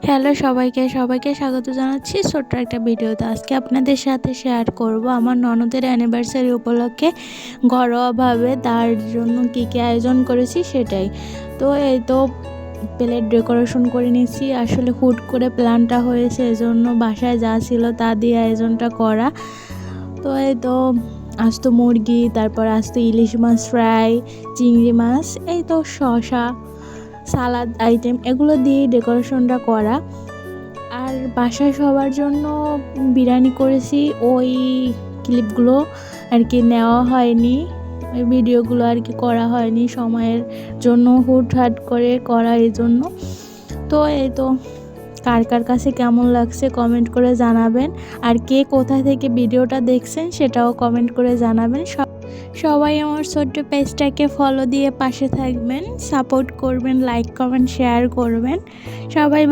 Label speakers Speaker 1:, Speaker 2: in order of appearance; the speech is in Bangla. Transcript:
Speaker 1: হ্যালো সবাইকে স্বাগত জানাচ্ছি ছোট্ট একটা ভিডিওতে। আজকে আপনাদের সাথে শেয়ার করব আমার ননদের অ্যানিভার্সারি উপলক্ষে ঘরোয়াভাবে তার জন্য কী কী আয়োজন করেছি সেটাই। তো এই তো প্লেট ডেকোরেশন করে নিয়েছি। আসলে হুট করে প্ল্যানটা হয়েছে, এজন্য বাসায় যা ছিল তা দিয়ে আয়োজনটা করা। তো এই তো আস্ত মুরগি, তারপর আস্ত ইলিশ মাছ ফ্রাই, চিংড়ি মাছ, এই তো শসা, সালাদ আইটেম এগুলো দিয়ে ডেকোরেশনটা করা। আর বাসায় সবার জন্য বিরিয়ানি করেছি, ওই ক্লিপগুলো আর কি নেওয়া হয়নি, ওই ভিডিওগুলো আর কি করা হয়নি সময়ের জন্য, হুটহাট করে করা এই জন্য। তো এই তো কার কার কাছে কেমন লাগছে কমেন্ট করে জানাবেন, আর কে কোথা থেকে ভিডিওটা দেখছেন সেটাও কমেন্ট করে জানাবেন। সবাই আমার ছোট্ট পেজটাকে ফলো দিয়ে পাশে থাকবেন, সাপোর্ট করবেন, লাইক কমেন্ট শেয়ার করবেন। সবাই